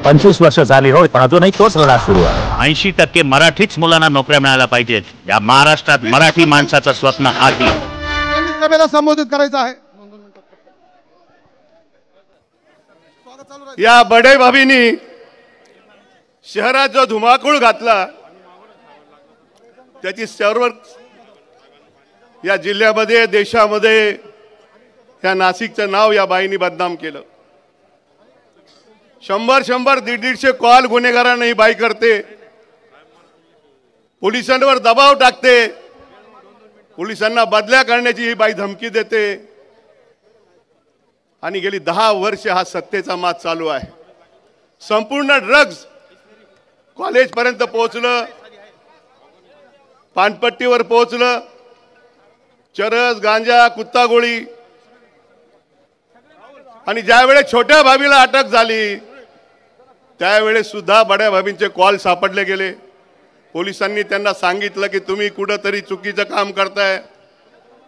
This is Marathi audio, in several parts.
25 वर्ष झाली होय, पण अजूनही तोच लढा सुरू आहे. 80% मराठीच मुलांना नोकऱ्या मिळायला पाहिजेत. या महाराष्ट्रात मराठी माणसाचं स्वप्न आहे. सभेला संबोधित करायचं आहे. या बडे भाभींनी शहरात जो धुमाकूळ घातला त्याची सर्व या जिल्ह्यामध्ये देशामध्ये या नाशिकचं नाव या बाईंनी बदनाम केलं. 100 150 कॉल गुन्हेगारांना ही बाई करते, पोलिसांवर दबाव टाकते, पोलिसांना बदल्या करण्याची ही बाई धमकी देते आणि गेली 10 वर्ष हा सत्तेचा माज चालू आहे. संपूर्ण ड्रग्ज कॉलेज पर्यंत पोहोचलं, पानपट्टीवर पोहोचलं, चरस गांजा कुत्ता गोळी. आणि ज्यावेळेस छोट्या भाभीला अटक झाली त्यावेळेस सुद्धा बड्या भाभींचे कॉल सापडले गेले. पोलिसांनी त्यांना सांगितलं की तुम्ही कुठंतरी चुकीचं काम करताय,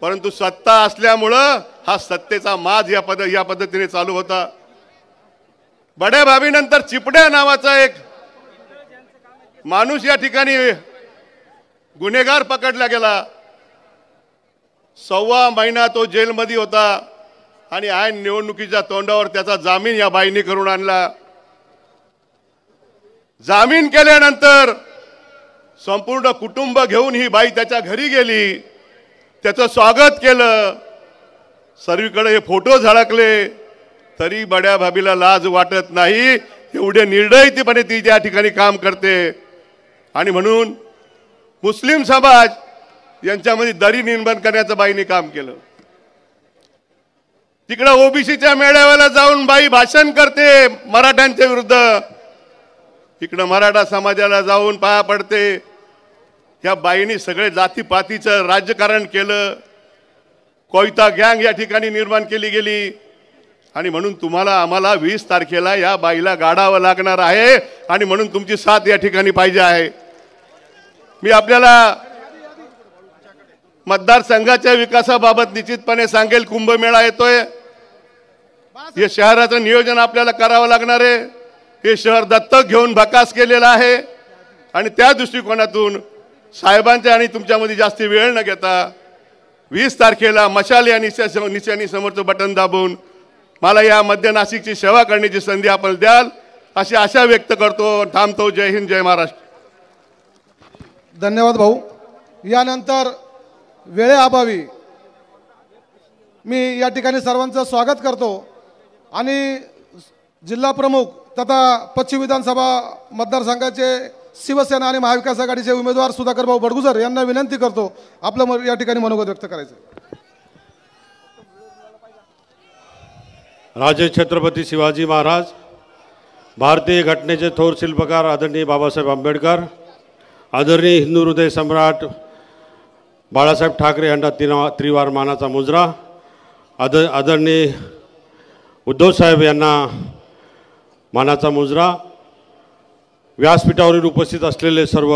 परंतु सत्ता असल्यामुळं हा सत्तेचा माज या पद्धतीने चालू होता. बड्या भाभीनंतर चिपड्या नावाचा एक माणूस या ठिकाणी गुन्हेगार पकडला गेला. 1.25 महिना तो जेलमध्ये होता आणि ऐन निवडणुकीच्या तोंडावर त्याचा जामीन या बाईंनी करून आणला. जामीन केल्यानंतर संपूर्ण कुटुंब घेऊन ही बाई त्याच्या घरी गेली, त्याचं स्वागत केलं. सर्वीकडे हे फोटो झळकले, तरी बड्या भाभीला लाज वाटत नाही. एवढे निर्दयीपणे ती त्या ठिकाणी काम करते. आणि म्हणून मुस्लिम समाज यांच्यामध्ये दरी निर्माण करण्याचं बाईंनी काम केलं. तिकडे ओबीसीच्या मेळाव्याला जाऊन बाई भाषण करते मराठ्यांच्या विरुद्ध, इकडे मराठा समाजाला जाऊन पाया पडते. या बाईंनी सगळे जातीपातीचं राजकारण केलं. कोयता गँग या ठिकाणी निर्माण केली गेली. आणि म्हणून तुम्हाला आम्हाला 20 तारखेला या बाईला गाडावं लागणार आहे आणि म्हणून तुमची साथ या ठिकाणी पाहिजे आहे. मी आपल्याला मतदारसंघाच्या विकासाबाबत निश्चितपणे सांगेल. कुंभमेळा येतोय, हे शहराचं नियोजन आपल्याला करावं लागणार आहे. हे शहर दत्तक घेऊन भकास केलेलं आहे आणि त्या दृष्टिकोनातून साहेबांच्या आणि तुमच्यामध्ये जास्त वेळ न घेता 20 तारखेला मशाल या निशाणी समोरचं बटन दाबून मला या मध्य नाशिकची सेवा करण्याची संधी आपण द्याल अशी आशा व्यक्त करतो. थांबतो. जय हिंद, जय महाराष्ट्र. धन्यवाद भाऊ. यानंतर वेळेअभावी मी या ठिकाणी सर्वांचं स्वागत करतो आणि जिल्हा प्रमुख तथा पश्चिम विधानसभा मतदारसंघाचे शिवसेना आणि महाविकास आघाडीचे उमेदवार सुधाकर भाऊ बडगुजर यांना विनंती करतो आपलं या ठिकाणी मनोगत व्यक्त करायचं. राजे छत्रपती शिवाजी महाराज, भारतीय घटनेचे थोर शिल्पकार आदरणीय बाबासाहेब आंबेडकर, आदरणीय हिंदू हृदय सम्राट बाळासाहेब ठाकरे यांना त्रिवार मानाचा मुजरा, आदरणीय उद्धव साहेब यांना मानाचा मुजरा, व्यासपीठावरील उपस्थित असलेले सर्व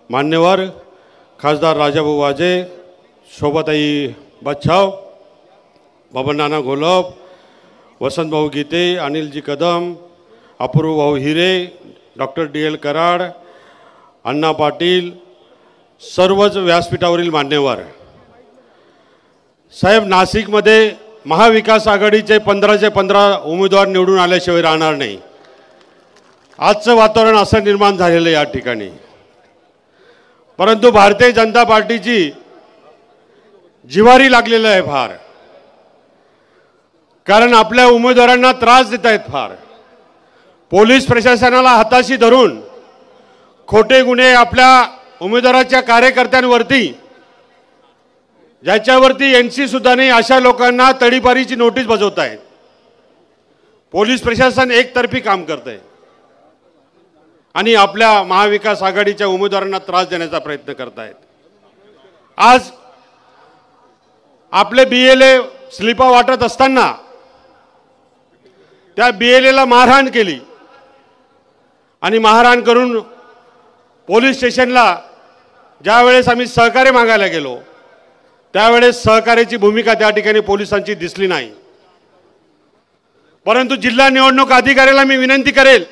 मान्यवर, खासदार राजाभाऊ वाजे, शोभाताई बच्छाव, बाबानाना घोलप, वसंतभाऊ गीते, अनिलजी कदम, अपूर्वभाऊ हिरे, डॉक्टर DL कराड, अण्णा पाटील, सर्वच व्यासपीठावरील मान्यवर साहेब, नाशिकमध्ये महाविकास आघाडीचे 15चे 15 उमेदवार निवडून आल्याशिवाय राहणार नाही. आजचं वातावरण असं निर्माण झालेलं या ठिकाणी. परंतु भारतीय जनता पार्टीची जिव्हारी लागलेलं आहे फार, कारण आपल्या उमेदवारांना त्रास देत आहेत फार. पोलीस प्रशासनाला हाताशी धरून खोटे गुन्हे आपल्या उमेदवाराच्या कार्यकर्त्यांवरती, ज्याच्यावरती NC सुद्धा नाही, अशा लोकांना तडीपारीची नोटीस बजावत आहेत. पोलीस प्रशासन एकतर्फी काम करत आहे आणि आपल्या महाविकास आघाडीच्या उमेदवारांना त्रास देण्याचा प्रयत्न करत आहेत. आज आपले BLA स्लिपा वाटत असताना त्या BLAला मारहाण केली आणि मारहाण करून पोलीस स्टेशनला ज्यावेळेस आम्ही सहकार्य मागायला गेलो त्यावेळेस सहकार्याची भूमिका त्या ठिकाणी पोलिसांची दिसली नाही. परंतु जिल्हा निवडणूक अधिकाऱ्याला मी विनंती करेल,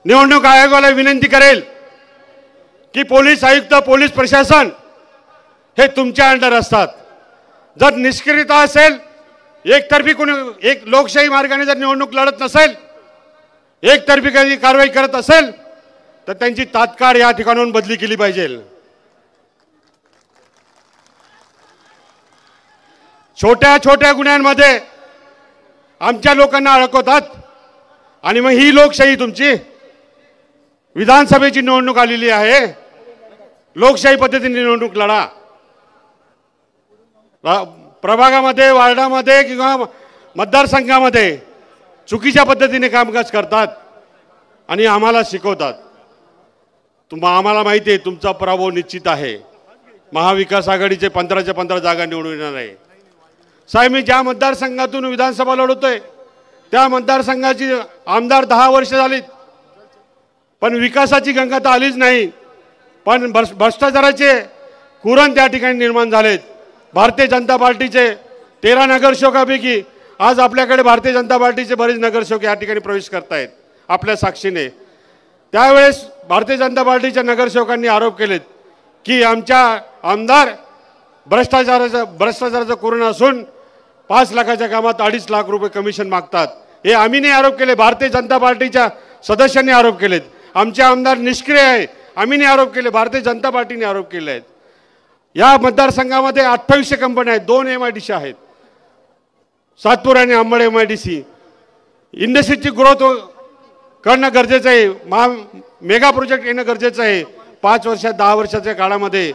निवडणूक आयोगाला विनंती करेल की पोलीस आयुक्त, पोलीस प्रशासन हे तुमच्या अंडर असतात. जर निष्क्रियता असेल, एकतर्फी कोणी एक लोकशाही मार्गाने जर निवडणूक लढत नसेल, एकतर्फी काही कारवाई करत असेल, तर त्यांची तात्काळ या ठिकाणाहून बदली केली पाहिजे. छोट्या छोट्या गुन्ह्यांमध्ये आमच्या लोकांना अडकवतात आणि मग ही लोकशाही तुमची. विधानसभेची निवडणूक आलेली आहे, लोकशाही पद्धतीने निवडणूक लढा. प्रभागामध्ये, वार्डामध्ये किंवा मतदारसंघामध्ये चुकीच्या पद्धतीने कामकाज करतात आणि आम्हाला शिकवतात. आम्हाला माहिती आहे तुमचा पराभव निश्चित आहे. महाविकास आघाडीचे 15च्या 15 जागा निवडून येणार आहे. साहेब, मी ज्या मतदारसंघातून विधानसभा लढवतोय त्या मतदारसंघाची आमदार 10 वर्ष झालीत, पण विकासाची गंगा तर आलीच नाही. पण भ्रष्टाचाराचे कुरण त्या ठिकाणी निर्माण झालेत. भारतीय जनता पार्टीचे 13 नगरसेवकापैकी आज आपल्याकडे भारतीय जनता पार्टीचे बरेच नगरसेवक या ठिकाणी प्रवेश करतायत आपल्या साक्षीने. त्यावेळेस भारतीय जनता पार्टीच्या नगरसेवकांनी आरोप केलेत की आमच्या आमदार भ्रष्टाचाराचं कुरण असून 5 लाखाच्या कामात 2.5 लाख रुपये कमिशन मागतात. हे आम्ही नाही आरोप केले, भारतीय जनता पार्टीच्या सदस्यांनी आरोप केलेत. आमचे आमदार निष्क्रिय आहे, आम्ही नाही आरोप केले, भारतीय जनता पार्टीने आरोप केले आहेत. या मतदारसंघामध्ये 28 कंपन्या आहेत, 2 MIDC आहेत, सातपूर आणि अंबड MIDC. इंडस्ट्रीची ग्रोथ करणं गरजेचं आहे, मेगा प्रोजेक्ट येणं गरजेचं आहे. 5 वर्षात 10 वर्षाच्या काळामध्ये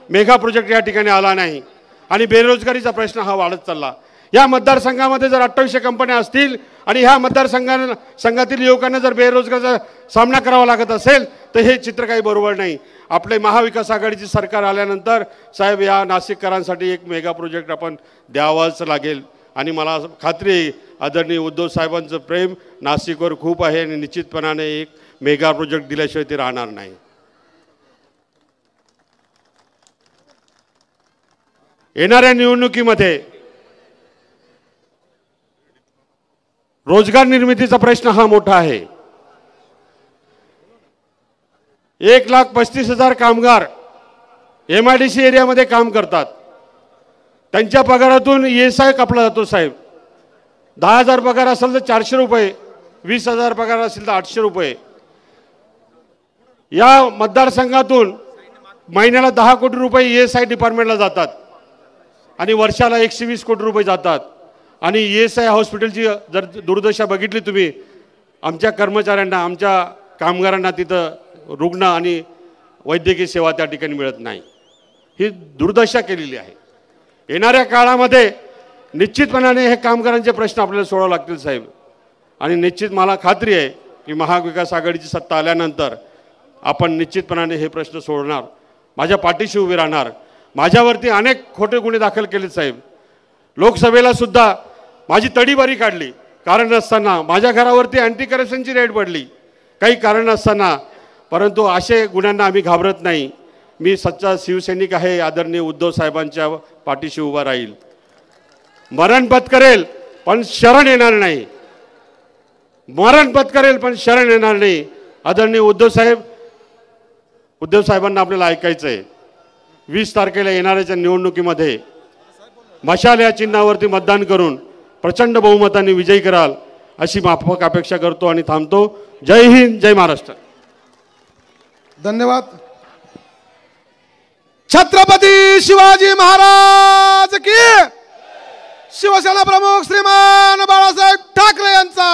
मेगा प्रोजेक्ट या ठिकाणी आला नाही आणि बेरोजगारीचा प्रश्न हा वाढत चालला. या मतदारसंघामध्ये जर 28 कंपन्या असतील आणि ह्या मतदारसंघातील युवकांना जर बेरोजगारीचा सामना करावा लागत असेल तर हे चित्र काही बरोबर नाही. आपले महाविकास आघाडीची सरकार आल्यानंतर साहेब या नाशिककरांसाठी एक मेगा प्रोजेक्ट आपण द्यावाच लागेल आणि मला खात्री आहे आदरणीय उद्धव साहेबांचं प्रेम नाशिकवर खूप आहे आणि निश्चितपणाने एक मेगा प्रोजेक्ट दिल्याशिवाय ते राहणार नाही. येणाऱ्या निवडणुकीमध्ये रोजगार निर्मितीचा प्रश्न हा मोठा आहे. 1,35,000 कामगार MIDC एरियामध्ये काम करतात. त्यांच्या पगारातून ESI कापला जातो साहेब. 10,000 पगार असेल तर 400 रुपये, 20,000 पगार असेल तर 800 रुपये. या मतदारसंघातून महिन्याला 10 कोटी रुपये ESI डिपार्टमेंटला जातात आणि वर्षाला 120 कोटी रुपये जातात. आणि ESI हॉस्पिटलची जर दुर्दशा बघितली तुम्ही, आमच्या कर्मचाऱ्यांना, आमच्या कामगारांना तिथं रुग्ण आणि वैद्यकीय सेवा त्या ठिकाणी मिळत नाही. ही दुर्दशा केलेली आहे. येणाऱ्या काळामध्ये निश्चितपणाने हे कामगारांचे प्रश्न आपल्याला सोडावे लागतील साहेब. आणि निश्चित मला खात्री आहे की महाविकास आघाडीची सत्ता आल्यानंतर आपण निश्चितपणाने हे प्रश्न सोडणार, माझ्या पाठीशी उभे राहणार. माझ्यावरती अनेक खोटे गुन्हे दाखल केलेत साहेब. लोकसभेला सुद्धा माझी तडीबारी काढली कारण नसताना. माझ्या घरावरती अँटी करप्शनची रेड पडली काही कारण नसताना. परंतु असे गुन्ह्यांना आम्ही घाबरत नाही. मी सच्चा शिवसैनिक आहे. आदरणीय उद्धव साहेबांच्या पाठीशी उभा राहील. मरण पत्करेल पण शरण येणार नाही. मरण पत्करेल पण शरण येणार नाही. आदरणीय उद्धव साहेबांना आपल्याला ऐकायचं आहे. 20 तारखेला येणाऱ्या निवडणुकीमध्ये मशाल या चिन्हावरती मतदान करून प्रचंड बहुमताने विजयी कराल अशी माफक अपेक्षा करतो आणि थांबतो. जय हिंद, जय महाराष्ट्र. धन्यवाद. छत्रपती शिवाजी महाराज की. शिवसेना प्रमुख श्रीमान बाळासाहेब ठाकरे यांचा.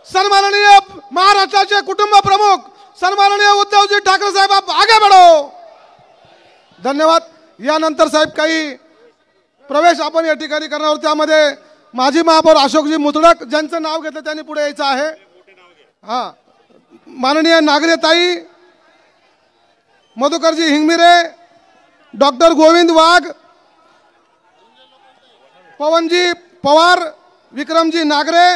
सन्माननीय महाराष्ट्राचे कुटुंब प्रमुख सन्माननीय उद्धवजी ठाकरे साहेब, आप आगे बढ़ो. धन्यवाद. यानंतर साहेब काही प्रवेश आपण या ठिकाणी करणार आहोत. त्यामध्ये माजी महापौर अशोकजी मुतडक ज्यांचं नाव घेतलं त्यांनी पुढे यायचं आहे. हां, माननीय नागरेताई, मधुकरजी हिंगमिरे, डॉक्टर गोविंद वाघ, पवनजी पवार, विक्रमजी नागरे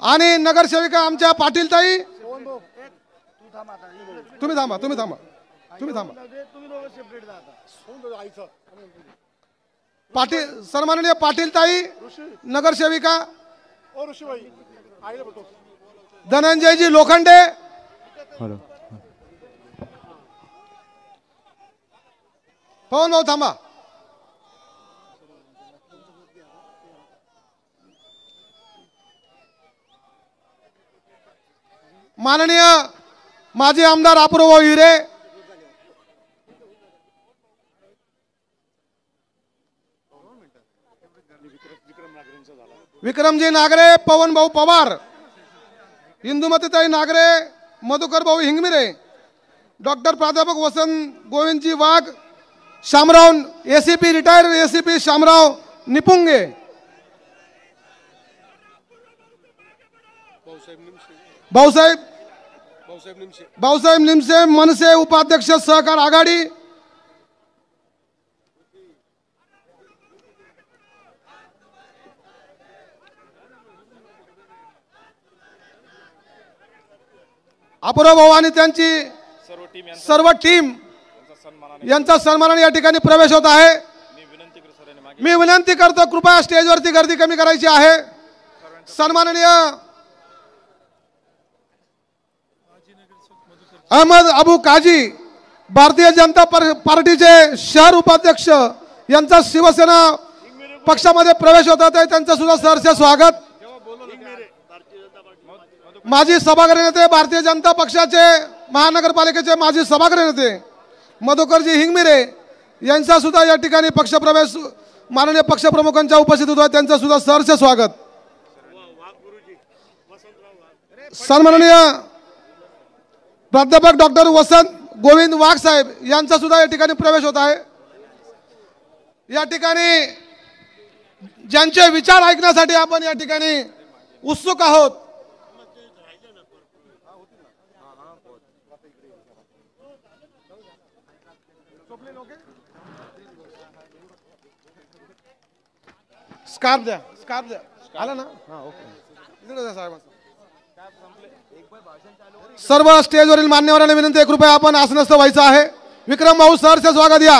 आणि नगरसेविका आमच्या पाटीलताई. तुम्ही थांबा. पाटील सन्माननीय पाटील ताई नगरसेविका धनंजयजी लोखंडे, पवन भाऊ थांबा, माननीय माजी आमदार अपूर्व हिरे, विक्रमजी नागरे, पवन भाऊ पवार, इंदुमतीताई नागरे, मधुकर भाऊ हिंगमिरे, डॉक्टर प्राध्यापक Vasant Govindji Wagh, Shamrao ACP retire ACP Shamrao Nipunge, Bhausaheb Nimse मनसे उपाध्यक्ष सहकार आघाडी, अपूर्व भाऊ आणि त्यांची सर्व टीम यांचा सन्मानाने या ठिकाणी प्रवेश होत आहे। मी विनंती करतो कृपया स्टेजवरती गर्दी कमी करायची आहे। सन्माननीय अहमद अबू काजी भारतीय जनता पार्टीचे शहर उपाध्यक्ष यांचा शिवसेना पक्षामध्ये प्रवेश होत आहे, त्यांचं सुद्धा सहर्ष स्वागत। माजी सभागृह नेते भारतीय जनता पक्षाचे महानगरपालिकेचे माजी सभागृह नेते मधुकरजी हिंगमिरे यांचा सुद्धा या ठिकाणी पक्षप्रवेश माननीय पक्षप्रमुखांच्या उपस्थित होतो, त्यांचं सुद्धा सहर्ष स्वागत। सन्माननीय प्राध्यापक डॉक्टर वसंत गोविंद वाघ साहेब यांचा सुद्धा या ठिकाणी प्रवेश होत आहे। या ठिकाणी ज्यांचे विचार ऐकण्यासाठी आपण या ठिकाणी उत्सुक आहोत, स्कार्फ द्या, स्कार्फ द्या, आला ना? हां ओके, इकडे द्या साहेब। सर्व स्टेजवरील मान्यवरांना विनंती आहे कृपया आपण आसनस्थ व्हायचं आहे। विक्रम भाऊ सहर्ष स्वागत या।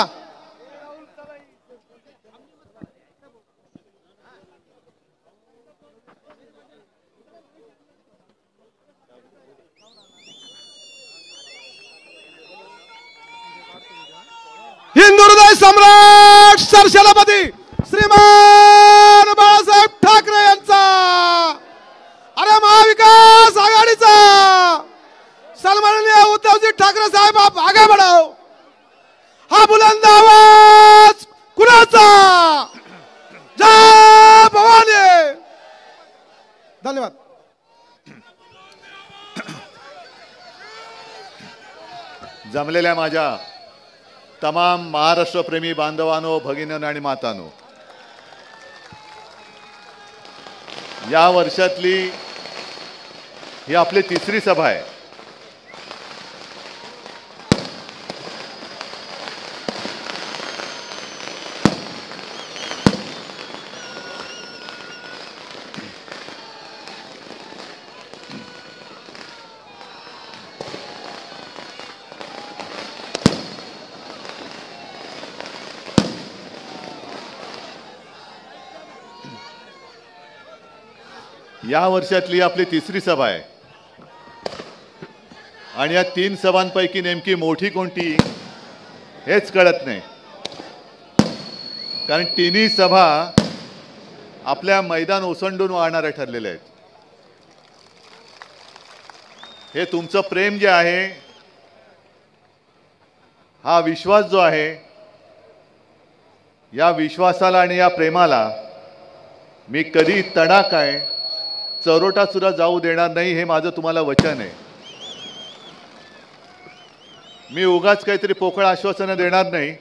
हिंदू हृदय सम्राट सरसेनापती श्रीमान बाळासाहेब ठाकरे यांचा, अरे महाविकास आघाडीचा सन्माननीय उद्धवजी ठाकरे साहेब, आप आगे बढ़ाओ। हा बुलंद आवाज कुणाचा? जय भवानी। धन्यवाद। जमलेल्या माझ्या तमाम महाराष्ट्रप्रेमी बांधवांनो, भगिनींनो आणि मातांनो, या वर्षातली ही आपली तिसरी सभा आहे। या वर्षातली आपली तिसरी सभा आहे आणि या तीन सभांपैकी नेमकी मोठी कोणती हेच कळत नाही, कारण तिन्ही सभा आपल्या मैदान ओसंडून वाहणाऱ्या ठरलेल्या आहेत। हे तुमचं प्रेम जे आहे, हा विश्वास जो आहे, या विश्वासाला आणि या प्रेमाला मी कधी तडा काय चरोटा सुद्धा जाऊ देणार नाही, हे माझं तुम्हाला वचन आहे। मी उगाच काहीतरी पोकळ आश्वासनं देणार नाही,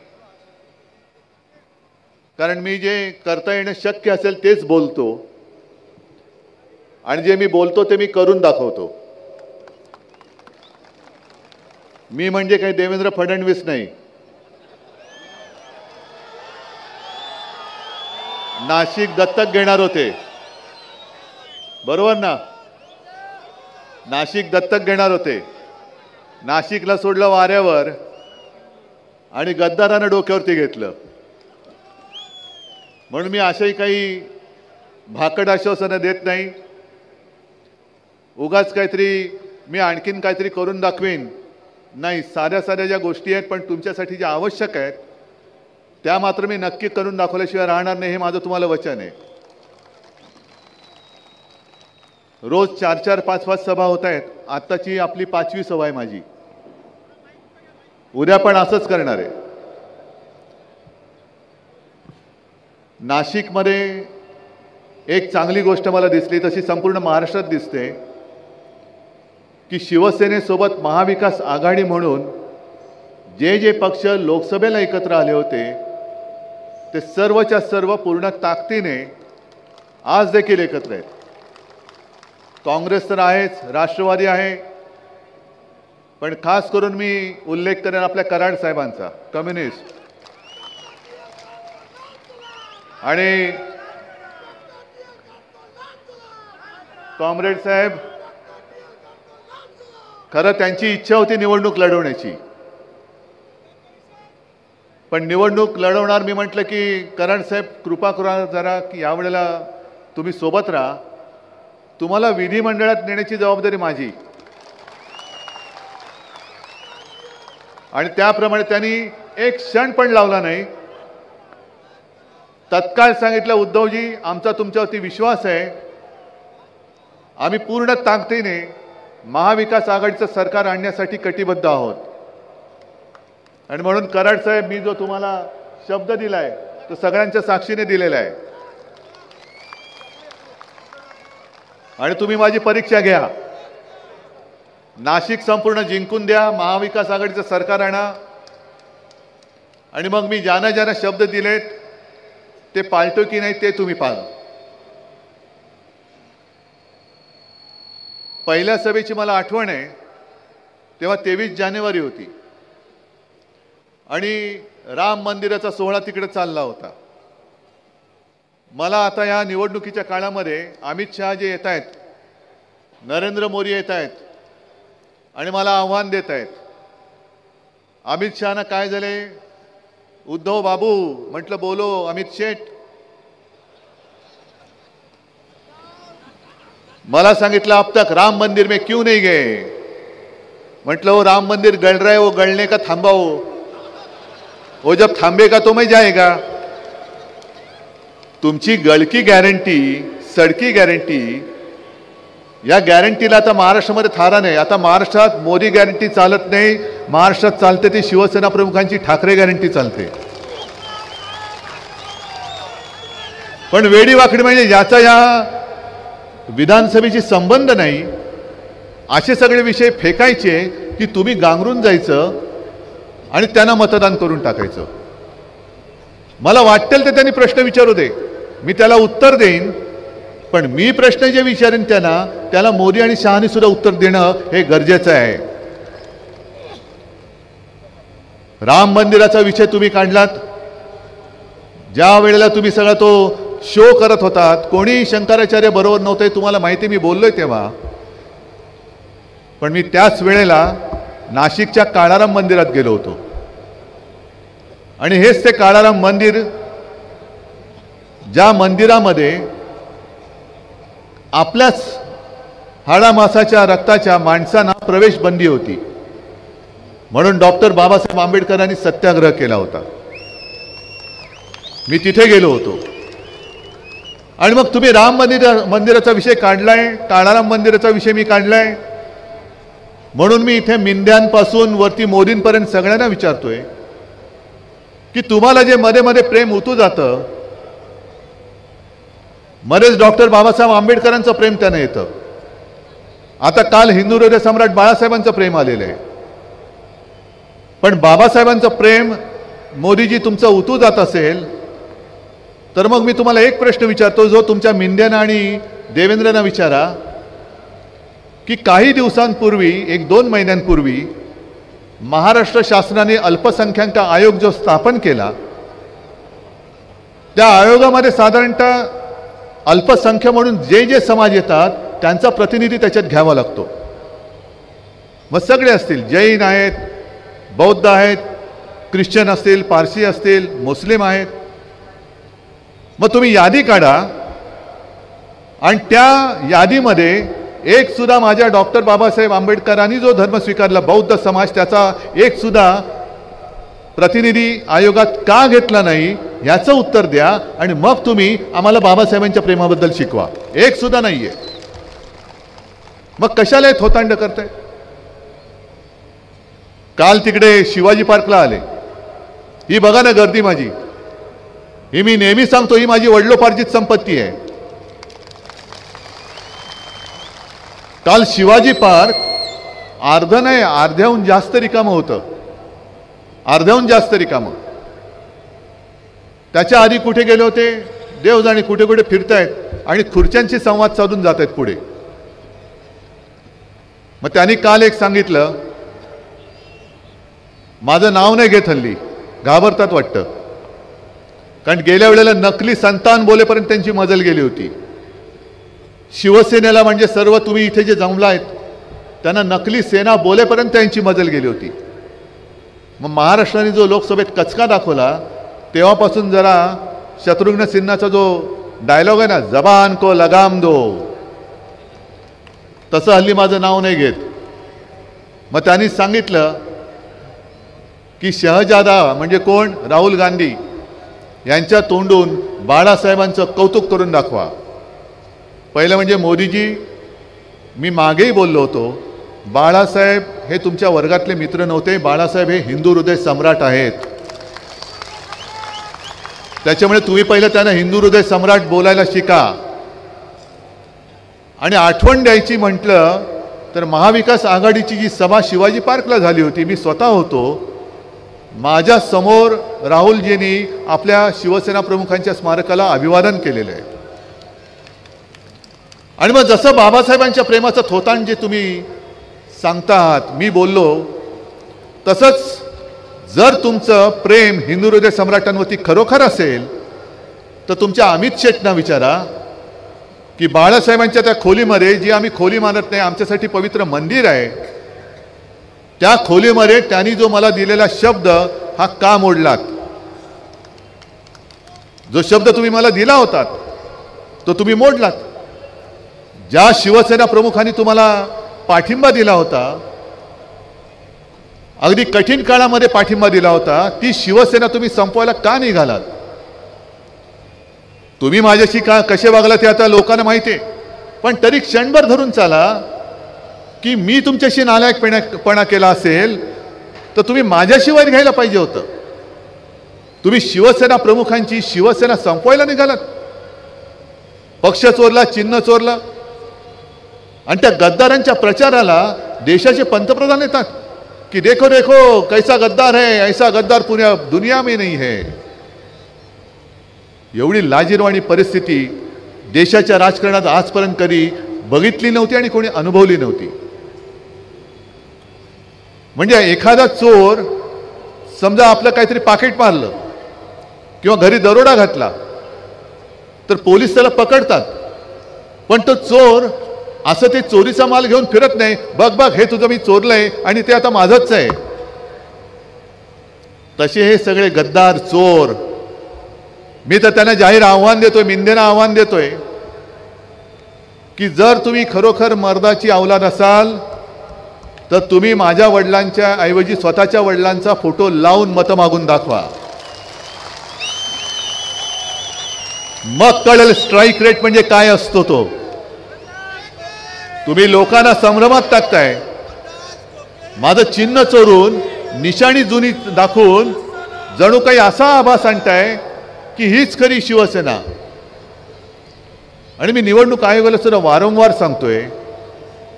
कारण मी जे करता येणं शक्य असेल तेच बोलतो आणि जे मी बोलतो ते मी करून दाखवतो। मी म्हणजे काही देवेंद्र फडणवीस नाही। नाशिक दत्तक घेणार होते, बरोबर ना? नाशिक दत्तक घेणार होते, नाशिकला सोडलं वाऱ्यावर आणि गद्दारानं डोक्यावरती घेतलं। म्हणून मी अशाही काही भाकड आश्वासनं देत नाही, उगाच काहीतरी मी आणखीन काहीतरी करून दाखवेन नाही. साध्या साध्या ज्या गोष्टी आहेत पण तुमच्यासाठी ज्या आवश्यक आहेत त्या मात्र मी नक्की करून दाखवल्याशिवाय राहणार नाही, हे माझं तुम्हाला वचन आहे. रोज 4-4, 5-5 सभा होत आहेत. आत्ताची आपली 5वी सभा आहे माझी. उद्या पण असंच करणार आहे. नाशिकमध्ये एक चांगली गोष्ट मला दिसली, तशी संपूर्ण महाराष्ट्रात दिसते, की शिवसेनेसोबत महाविकास आघाडी म्हणून जे जे पक्ष लोकसभेला एकत्र आले होते ते सर्वच्या सर्व पूर्ण ताकदीने आज देखील एकत्र आहेत. काँग्रेस तर आहेच, राष्ट्रवादी आहे, पण खास करून मी उल्लेख करेन आपल्या कराड साहेबांचा, कम्युनिस्ट. आणि कॉम्रेड साहेब, खरं त्यांची इच्छा होती निवडणूक लढवण्याची, पण निवडणूक लढवणार मी म्हटलं की कराड साहेब कृपा करा जरा की यावेळेला तुम्ही सोबत राहा, तुम्हाला विधिमंडळात नेण्याची जबाबदारी माझी. आणि त्याप्रमाणे त्यांनी एक क्षण पण लावला नाही. तत्काळ सांगितलं, उद्धवजी आमचा तुमच्यावरती विश्वास आहे, आम्ही पूर्ण ताकदीने महाविकास आघाडीचं सरकार आणण्यासाठी कटिबद्ध आहोत. आणि म्हणून कराड साहेब, मी जो तुम्हाला शब्द दिलाय तो सगळ्यांच्या साक्षीने दिलेला आहे. आणि तुम्ही माझी परीक्षा घ्या. नाशिक संपूर्ण जिंकून द्या, महाविकास आघाडीचं सरकार आणा, आणि मग मी ज्यांना ज्यांना शब्द दिलेत ते पाळतो की नाही ते तुम्ही पाहा. पहिल्या सभेची मला आठवण आहे, तेव्हा 23 जानेवारी होती आणि राम मंदिराचा सोहळा तिकडे चालला होता. मला आता या निवडणुकीच्या काळामध्ये अमित शहा जे येत आहेत, नरेंद्र मोदी येत आहेत आणि मला आव्हान देत आहेत. अमित शहाना काय झाले, उद्धव बाबू, म्हटलं बोलो अमित शेठ. मला सांगितलं अब तक राम मंदिर में क्यों नहीं गए. म्हटलं वो राम मंदिर गल रहा है, वो गलने का थांबाओ, वो जब थांबेगा तो मैं जाएगा. तुमची गळकी गॅरंटी, सडकी गॅरंटी, या गॅरंटीला आता महाराष्ट्रामध्ये थारा नाही. आता महाराष्ट्रात मोदी गॅरंटी चालत नाही, महाराष्ट्रात चालते ती शिवसेना प्रमुखांची ठाकरे गॅरंटी चालते. पण वेडी वाकडी म्हणजे ज्याचा या विधानसभेशी संबंध नाही असे सगळे विषय फेकायचे की तुम्ही गांगरून जायचं आणि त्यांना मतदान करून टाकायचं. मला वाटेल ते त्यांनी प्रश्न विचारू दे, मी त्याला उत्तर देईन, पण मी प्रश्न जे विचारेन त्याला मोदी आणि शहानी सुद्धा उत्तर देणं हे गरजेचं आहे. राम मंदिराचा विषय तुम्ही काढलात, ज्या वेळेला तुम्ही सगळा तो शो करत होतात, कोणी शंकराचार्य बरोबर नव्हते, तुम्हाला माहिती, मी बोललोय तेव्हा. पण मी त्याच वेळेला नाशिकच्या काळाराम मंदिरात गेलो होतो आणि हेच ते काळाराम मंदिर, ज्या मंदिरामध्ये आपल्याच हाडामासाच्या रक्ताच्या माणसांना प्रवेश बंदी होती, म्हणून डॉक्टर बाबासाहेब आंबेडकरांनी सत्याग्रह केला होता. मी तिथे गेलो होतो. आणि मग तुम्ही राम मंदिराचा विषय काढलाय, काळाराम मंदिराचा विषय मी काढलाय, म्हणून मी इथे मिंद्यांपासून वरती मोदींपर्यंत सगळ्यांना विचारतोय की तुम्हाला जे मध्ये मध्ये प्रेम उतू जातं, मध्येच डॉक्टर बाबासाहेब आंबेडकरांचं प्रेम त्यानं येतं. आता काल हिंदू हृदय सम्राट बाळासाहेबांचं प्रेम आलेलं आहे, पण बाबासाहेबांचं प्रेम मोदीजी तुमचं उतू जात असेल तर मग मी तुम्हाला एक प्रश्न विचारतो, जो तुमच्या मिंद्यांना आणि देवेंद्रना विचारा, की काही दिवसांपूर्वी, 1-2 महिन्यांपूर्वी महाराष्ट्र शासनाने अल्पसंख्याक आयोग जो स्थापन केला, त्या आयोगामध्ये साधारणतः अल्पसंख्य म्हणून जे जे समाज येतात त्यांचा प्रतिनिधी त्याच्यात घ्यावा लागतो. मग सगळे असतील, जैन आहेत, बौद्ध आहेत, ख्रिश्चन असतील, पारसी असतील, मुस्लिम आहेत. मग तुम्ही यादी काढा आणि त्या यादीमध्ये एक सुद्धा माझ्या डॉक्टर बाबासाहेब आंबेडकरांनी जो धर्म स्वीकारला बौद्ध समाज त्याचा एक सुद्धा प्रतिनिधी आयोगात का घेतला नाही याचं उत्तर द्या आणि मग तुम्ही आम्हाला बाबासाहेबांच्या प्रेमाबद्दल शिकवा. एक सुद्धा नाहीये. मग कशाला हे थोतांड करताय? काल तिकडे शिवाजी पार्कला आले. ही बघा ना गर्दी माझी. ही मी नेहमी सांगतो ही माझी वडिलोपार्जित संपत्ती आहे. काल शिवाजी पार्क अर्ध नाही अर्ध्याहून जास्त रिकामं होतं. अर्ध्याहून जास्त रिकामं. त्याच्या आधी कुठे गेले होते देव जाणे. कुठे कुठे फिरतायत आणि खुर्च्यांशी संवाद साधून जात आहेत पुढे. मग त्यांनी काल एक सांगितलं, माझं नाव नाही घेत हल्ली, घाबरतात वाटतं, कारण गेल्या वेळेला नकली संतान बोलेपर्यंत त्यांची मजल गेली होती. शिवसेनेला म्हणजे सर्व तुम्ही इथे जे जमलायत त्यांना नकली सेना बोलेपर्यंत त्यांची मजल गेली होती. मग महाराष्ट्राने जो लोकसभेत कचका दाखवला तेव्हापासून जरा शत्रुघ्न सिन्हाचा जो डायलॉग आहे ना, जबान को लगाम दो, तसं हल्ली माझं नाव नाही घेत. मग त्यांनी सांगितलं की शहजादा म्हणजे कोण, राहुल गांधी यांच्या तोंडून बाळासाहेबांचं कौतुक करून दाखवा. पहिलं म्हणजे मोदीजी, मी मागेही बोललो होतो, बाळासाहेब हे तुमच्या वर्गातले मित्र नव्हते. बाळासाहेब हे हिंदू हृदय सम्राट आहेत. त्याच्यामुळे तुम्ही पहिलं त्यांना हिंदू हृदय सम्राट बोलायला शिका. आणि आठवण द्यायची म्हटलं तर महाविकास आघाडीची जी सभा शिवाजी पार्कला झाली होती, मी स्वतः होतो. माझ्या समोर राहुलजींनी आपल्या शिवसेना प्रमुखांच्या स्मारकाला अभिवादन केलेलं आहे. आणि मग जसं बाबासाहेबांच्या प्रेमाचं थोतांड जे तुम्ही सांगतात, मी बोललो तसंच जर तुमचं प्रेम हिंदू हृदय सम्राटांवरती खरोखर असेल तर तुमच्या अमित शेटना विचारा की बाळासाहेबांच्या त्या खोलीमध्ये, जी आम्ही खोली मानत नाही, आमच्यासाठी पवित्र मंदिर आहे, त्या खोलीमध्ये त्यांनी जो मला दिलेला शब्द हा का मोडलात? जो शब्द तुम्ही मला दिला होता तो तुम्ही मोडलात. ज्या शिवसेना प्रमुखांनी तुम्हाला पाठिंबा दिला होता, अगदी कठीण काळामध्ये पाठिंबा दिला होता, ती शिवसेना तुम्ही संपवायला का निघालात? तुम्ही माझ्याशी का कसे वागलात ते आता लोकांना माहिती आहे, पण तरी क्षणभर धरून चाला की मी तुमच्याशी नालायकपणा केला असेल तर तुम्ही माझ्याशी वैर घ्यायला पाहिजे होतं. तुम्ही शिवसेना प्रमुखांची शिवसेना संपवायला निघालात. पक्ष चोरला, चिन्ह चोरला आणि त्या गद्दारांच्या प्रचाराला देशाचे पंतप्रधान येतात की देखो देखो कैसा गद्दार है, ऐसा गद्दार पुण्या दुनिया में नहीं है. एवढी लाजिरवाणी परिस्थिती देशाच्या राजकारणात आजपर्यंत कधी बघितली नव्हती आणि कोणी अनुभवली नव्हती. म्हणजे एखादा चोर समजा आपलं काहीतरी पाकिट मारलं किंवा घरी दरोडा घातला तर पोलीस त्याला पकडतात, पण तो चोर असं ते चोरीचा माल घेऊन फिरत नाही, बघ बघ हे तुझं मी चोरलंय आणि ते आता माझंच आहे. तसे हे सगळे गद्दार चोर. मी तर त्यांना जाहीर आव्हान देतोय, मिंदेना आव्हान देतोय की जर तुम्ही खरोखर मर्दाची औलाद असाल तर तुम्ही माझ्या वडिलांच्या ऐवजी स्वतःच्या वडिलांचा फोटो लावून मतं मागून दाखवा. मग कळेल स्ट्राईक रेट म्हणजे काय असतो तो. तुम्ही लोकांना संभ्रमात टाकताय. माझं चिन्ह चोरून निशाणी जुनी दाखवून जणू काही असा आभास आणताय की हीच खरी शिवसेना. आणि मी निवडणूक आयोगाला सुद्धा वारंवार सांगतोय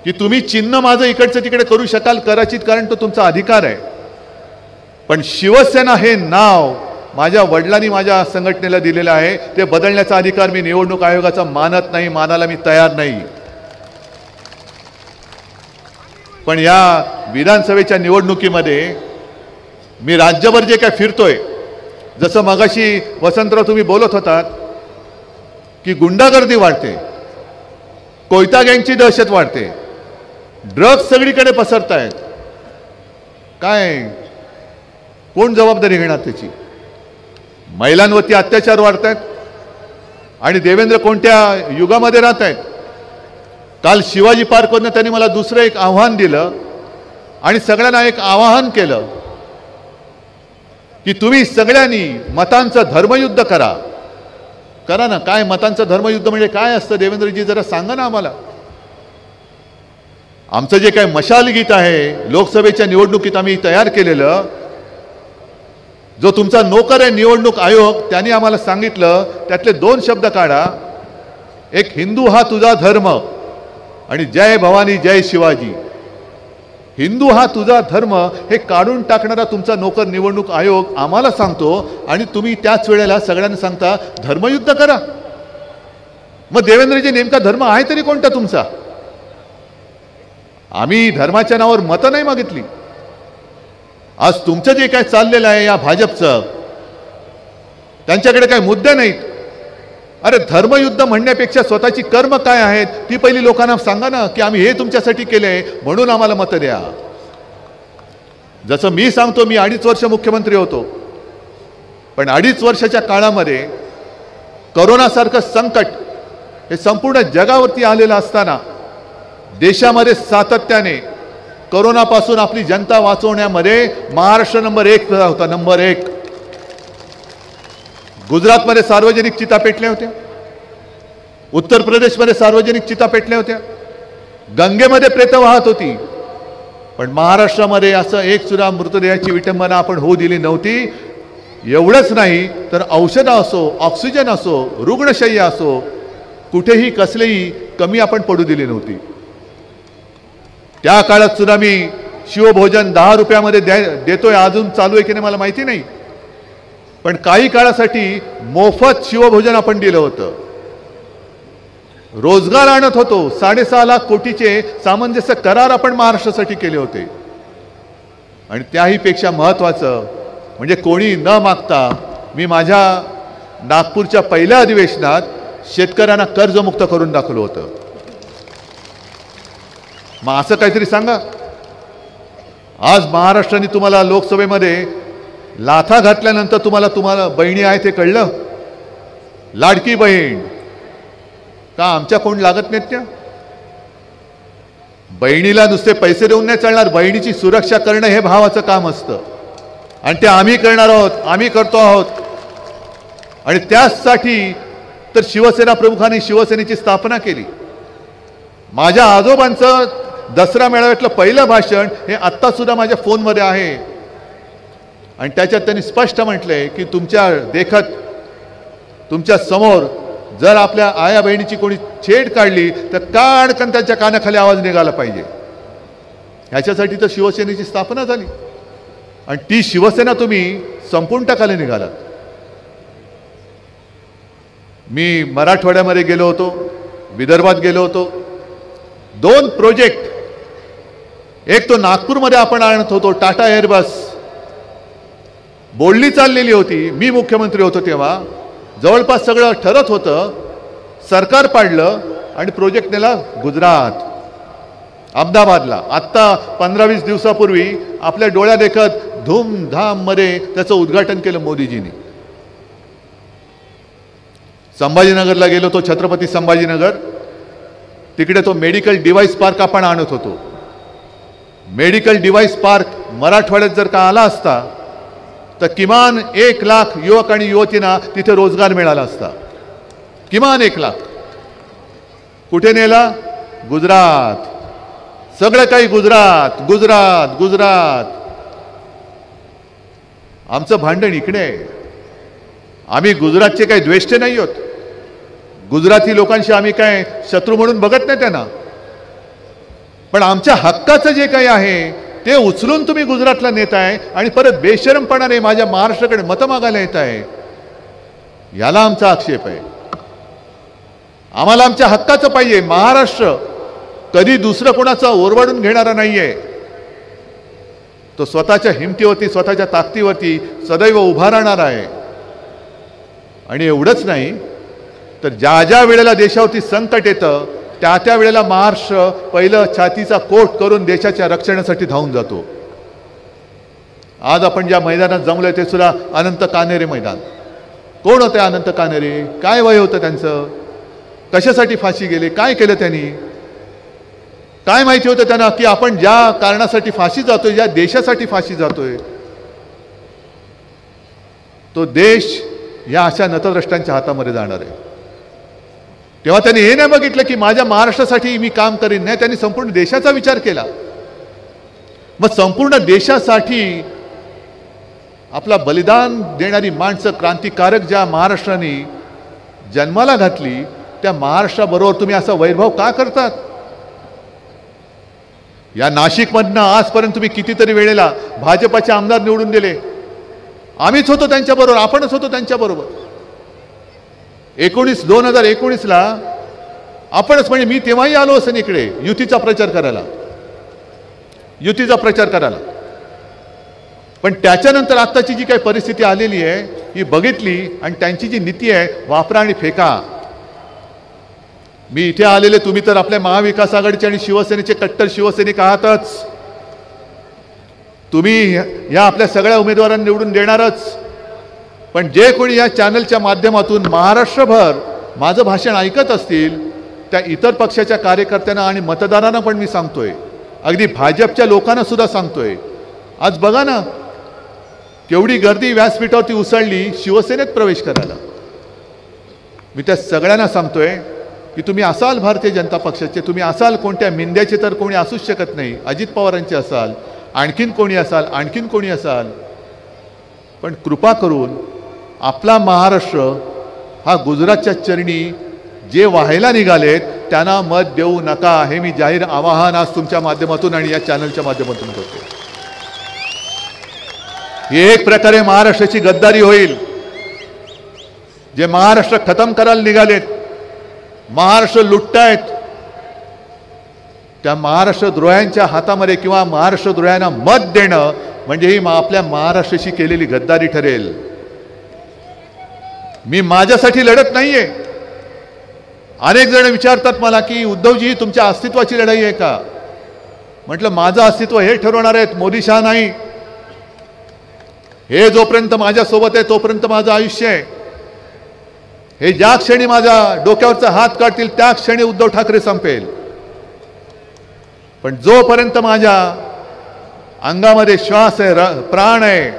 की तुम्ही चिन्ह माझं इकडचं तिकडे करू शकाल, कदाचित, कारण तो तुमचा अधिकार आहे, पण शिवसेना हे नाव माझ्या वडिलांनी माझ्या संघटनेला दिलेलं आहे, ते बदलण्याचा अधिकार मी निवडणूक आयोगाचा मानत नाही, मानायला मी तयार नाही. पण या विधानसभेच्या निवडणुकीमध्ये मी राज्यभर जे काय फिरतोय, जसं मगाशी वसंतराव तुम्ही बोलत होतात की गुंडागर्दी वाढते, कोयता गँगची दहशत वाढते, ड्रग्ज सगळीकडे पसरतायत, काय कोण जबाबदारी घेणार त्याची? महिलांवरती अत्याचार वाढतायत, आणि देवेंद्र कोणत्या युगामध्ये राहत आहेत. काल शिवाजी पार्कवरनं त्यांनी मला दुसरं एक आव्हान दिलं आणि सगळ्यांना एक आवाहन केलं की तुम्ही सगळ्यांनी मतांचं धर्मयुद्ध करा. करा ना. काय मतांचं धर्मयुद्ध म्हणजे काय असतं देवेंद्रजी, जरा सांगा ना आम्हाला. आमचं जे काय मशाल गीत आहे लोकसभेच्या निवडणुकीत आम्ही तयार केलेलं, जो तुमचा नोकर आहे निवडणूक आयोग, त्यांनी आम्हाला सांगितलं त्यातले 2 शब्द काढा. एक हिंदू हा तुझा धर्म आणि जय भवानी जय शिवाजी. हिंदू हा तुझा धर्म हे काढून टाकणारा तुमचा नोकर निवडणूक आयोग आम्हाला सांगतो आणि तुम्ही त्याच वेळेला सगळ्यांना सांगता धर्मयुद्ध करा. मग देवेंद्रजी नेमका धर्म आहे तरी कोणता तुमचा? आम्ही धर्माच्या नावावर मतं नाही मागितली. आज तुमचं जे काय चाललेलं आहे या भाजपचं, त्यांच्याकडे काही मुद्दे नाहीत. अरे धर्मयुद्ध म्हणण्यापेक्षा स्वतःची कर्म काय आहेत ती पहिली लोकांना सांगा ना, की आम्ही हे तुमच्यासाठी केलंय म्हणून आम्हाला मतं द्या. जसं मी सांगतो, मी 2.5 वर्ष मुख्यमंत्री होतो, पण 2.5 वर्षाच्या काळामध्ये करोनासारखं संकट हे संपूर्ण जगावरती आलेलं असताना देशामध्ये सातत्याने करोनापासून आपली जनता वाचवण्यामध्ये महाराष्ट्र नंबर 1 होता. नंबर 1. गुजरातमध्ये सार्वजनिक चिता पेटल्या होत्या, उत्तर प्रदेशमध्ये सार्वजनिक चिता पेटल्या होत्या, गंगेमध्ये प्रेतं वाहत होती, पण महाराष्ट्रामध्ये असं एक सुद्धा मृतदेहाची विटंबना आपण होऊ दिली नव्हती. एवढंच नाही तर औषधं असो, ऑक्सिजन असो, रुग्णशय्या असो, कुठेही कसलेही कमी आपण पडू दिली नव्हती. त्या काळात सुद्धा मी शिवभोजन 10 रुपयामध्ये देतोय, अजून चालू आहे की नाही मला माहिती नाही, पण काही काळासाठी मोफत शिवभोजन आपण दिलं होतं. रोजगार आणत होतो. 6.5 लाख कोटीचे सामंजस्य करार आपण महाराष्ट्रासाठी केले होते. आणि त्याही पेक्षा महत्त्वाचं म्हणजे कोणी न मागता मी माझ्या नागपूरच्या पहिल्या अधिवेशनात शेतकऱ्यांना कर्जमुक्त करून दाखवलं होतं. मग असं काहीतरी सांगा. आज महाराष्ट्राने तुम्हाला लोकसभेमध्ये लाथा घातल्यानंतर तुम्हाला बहिणी आहे ते कळलं. लाडकी बहीण का आमच्या कोण लागत नाहीत त्या? बहिणीला नुसते पैसे देऊन नाही चालणार, बहिणीची सुरक्षा करणं हे भावाचं काम असतं आणि ते आम्ही करणार आहोत, आम्ही करतो आहोत. आणि त्यासाठी तर शिवसेना प्रमुखांनी शिवसेनेची स्थापना केली. माझ्या आजोबांचं दसरा मेळाव्यातलं पहिलं भाषण हे आत्ता सुद्धा माझ्या फोनमध्ये आहे आणि त्याच्यात त्यांनी स्पष्ट म्हटलंय की तुमच्या देखत तुमच्या समोर जर आपल्या आया बहिणीची कोणी छेड काढली तर काढकन त्यांच्या कानाखाली आवाज निघाला पाहिजे. ह्याच्यासाठी तर शिवसेनेची स्थापना झाली आणि ती शिवसेना तुम्ही संपूर्ण टाकायला निघालात. मी मराठवाड्यामध्ये गेलो होतो, विदर्भात गेलो होतो. 2 प्रोजेक्ट, एक तो नागपूरमध्ये आपण आणत होतो टाटा एअरबस, बोलणी चाललेली होती. मी मुख्यमंत्री होतो तेव्हा, जवळपास सगळं ठरत होतं, सरकार पाडलं आणि प्रोजेक्ट नेला गुजरात, अहमदाबादला. आत्ता 15-20 दिवसापूर्वी आपल्या डोळ्या देखत धूमधाममध्ये त्याचं उद्घाटन केलं मोदीजींनी. संभाजीनगरला गेलो तो, छत्रपती संभाजीनगर, तिकडे तो मेडिकल डिव्हाइस पार्क आपण आणत होतो. मेडिकल डिव्हाइस पार्क मराठवाड्यात जर का आला असता तर किमान 1 लाख युवक आणि युवतींना तिथे रोजगार मिळाला असता. किमान 1 लाख. कुठे नेला? गुजरात. सगळं काही गुजरात गुजरात गुजरात. आमचं भांडण इकडे आहे. आम्ही गुजरातचे काही द्वेष्ट नाही आहोत. गुजराती लोकांशी आम्ही काय शत्रू म्हणून बघत नाही त्यांना, पण आमच्या हक्काचं जे काही आहे ते उचलून तुम्ही गुजरातला नेताय आणि परत बेशरमपणाने माझ्या महाराष्ट्राकडे मतं मागायला येत आहे. याला आमचा आक्षेप आहे. आम्हाला आमच्या हक्काचं पाहिजे. महाराष्ट्र कधी दुसरं कोणाचा ओरबाडून घेणारा नाहीये. तो स्वतःच्या हिमतीवरती, स्वतःच्या ताकदीवरती सदैव उभा राहणार आहे. आणि एवढंच नाही तर ज्या ज्या वेळेला देशावरती संकट येतं त्या त्या वेळेला महाराष्ट्र पहिलं छातीचा कोट करून देशाच्या रक्षणासाठी धावून जातो. आज आपण ज्या मैदानात जमलोय ते सुद्धा अनंत कान्हेरे मैदान. कोण होते अनंत कानेरे? काय वय होतं त्यांचं? कशासाठी फाशी गेले? काय केलं त्यांनी? काय माहिती होतं त्यांना की आपण ज्या कारणासाठी फाशी जातोय, ज्या देशासाठी फाशी जातोय, तो देश या अशा नतद्रष्टांच्या हातामध्ये जाणार आहे. तेव्हा त्यांनी हे नाही बघितलं की माझ्या महाराष्ट्रासाठी मी काम करीन, नाही, त्यांनी संपूर्ण देशाचा विचार केला. मग संपूर्ण देशासाठी आपला बलिदान देणारी माणसं, क्रांतिकारक ज्या महाराष्ट्राने जन्माला घातली, त्या महाराष्ट्राबरोबर तुम्ही असा वैरभाव का करतात? या नाशिकमधनं आजपर्यंत तुम्ही कितीतरी वेळेला भाजपाचे आमदार निवडून दिले. आम्हीच होतो त्यांच्याबरोबर, आपणच होतो त्यांच्याबरोबर. 2019ला आपणच, म्हणजे मी तेव्हाही आलो असेल इकडे युतीचा प्रचार करायला. पण त्याच्यानंतर आत्ताची जी काही परिस्थिती आलेली आहे ही बघितली आणि त्यांची जी नीती आहे, वापरा आणि फेका. मी इथे आलेले, तुम्ही तर आपल्या महाविकास आघाडीचे आणि शिवसेनेचे कट्टर शिवसैनिक आहातच. तुम्ही या आपल्या सगळ्या उमेदवारांना निवडून देणारच. पण जे कोणी या चॅनलच्या माध्यमातून महाराष्ट्रभर माझं भाषण ऐकत असतील, त्या इतर पक्षाच्या कार्यकर्त्यांना आणि मतदारांना पण मी सांगतोय, अगदी भाजपच्या लोकांना सुद्धा सांगतोय. आज बघा ना केवढी गर्दी व्यासपीठावरती उसळली शिवसेनेत प्रवेश करायला. मी त्या सगळ्यांना सांगतोय की तुम्ही असाल भारतीय जनता पक्षाचे, तुम्ही असाल कोणत्या मिंद्याचे तर कोणी असूच शकत नाही, अजित पवारांचे असाल, आणखीन कोणी असाल, पण कृपा करून आपला महाराष्ट्र हा गुजरातच्या चरणी जे व्हायला निघालेत त्यांना मत देऊ नका, हे मी जाहीर आवाहन आज तुमच्या माध्यमातून आणि या चॅनलच्या माध्यमातून करतो. ही एक प्रकारे महाराष्ट्राची गद्दारी होईल. जे महाराष्ट्र खतम करायला निघालेत, महाराष्ट्र लुटतायत, त्या महाराष्ट्रद्रोह्यांच्या हातामध्ये किंवा महाराष्ट्रद्रोह्यांना मत देणं म्हणजे ही आपल्या महाराष्ट्राशी केलेली गद्दारी ठरेल. मी माझ्यासाठी लढत नाहीये. अनेक जण विचारतात मला की उद्धवजी तुमच्या अस्तित्वाची लढाई आहे का? म्हटलं माझं अस्तित्व हे ठरवणार आहेत, मोदी शहा नाही. हे जोपर्यंत माझ्यासोबत आहे तोपर्यंत माझं आयुष्य आहे. हे ज्या क्षणी माझ्या डोक्यावरचा हात काढतील त्या क्षणी उद्धव ठाकरे संपेल. पण जोपर्यंत माझ्या अंगामध्ये श्वास आहे, प्राण आहे,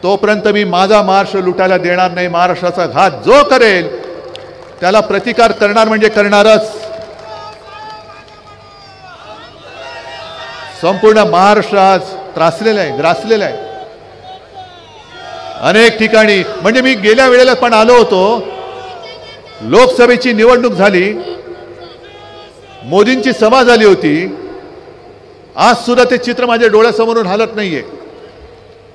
तोपर्यंत मी माझा महाराष्ट्र लुटायला देणार नाही. महाराष्ट्राचा घात जो करेल त्याला प्रतिकार करणार म्हणजे करणारच. संपूर्ण महाराष्ट्र आज त्रासलेला आहे, ग्रासलेला आहे अनेक ठिकाणी. म्हणजे मी गेल्या वेळेला पण आलो होतो, लोकसभेची निवडणूक झाली, मोदींची सभा झाली होती. आज सुद्धा ते चित्र माझ्या डोळ्यासमोरून हलत नाहीये.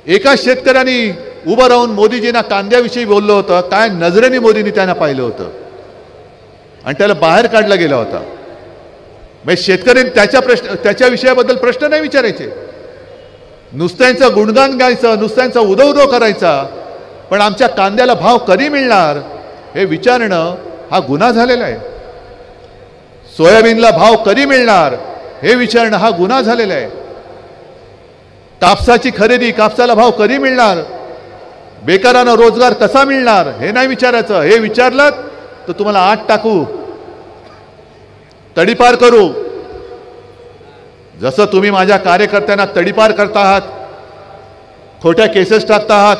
एका शेतकऱ्यांनी उभं राहून मोदीजींना कांद्याविषयी बोललं होतं, काय नजरेने मोदींनी त्यांना पाहिलं होतं आणि त्याला बाहेर काढला गेला होता. म्हणजे शेतकऱ्यांनी त्याच्या विषयाबद्दल प्रश्न नाही विचारायचे, नुसत्यांचं गुणगान गायचं, नुसत्यांचा उदो करायचा. पण आमच्या कांद्याला भाव कधी मिळणार हे विचारणं हा गुन्हा झालेला आहे. सोयाबीनला भाव कधी मिळणार हे विचारणं हा गुन्हा झालेला आहे. कापसाची खरेदी, कापसाला भाव कधी मिळणार, बेकारांना रोजगार कसा मिळणार हे नाही विचारायचं. हे विचारलं तर तुम्हाला आत टाकू, तडीपार करू. जसं तुम्ही माझ्या कार्यकर्त्यांना तडीपार करता आहात, खोट्या केसेस टाकता आहात,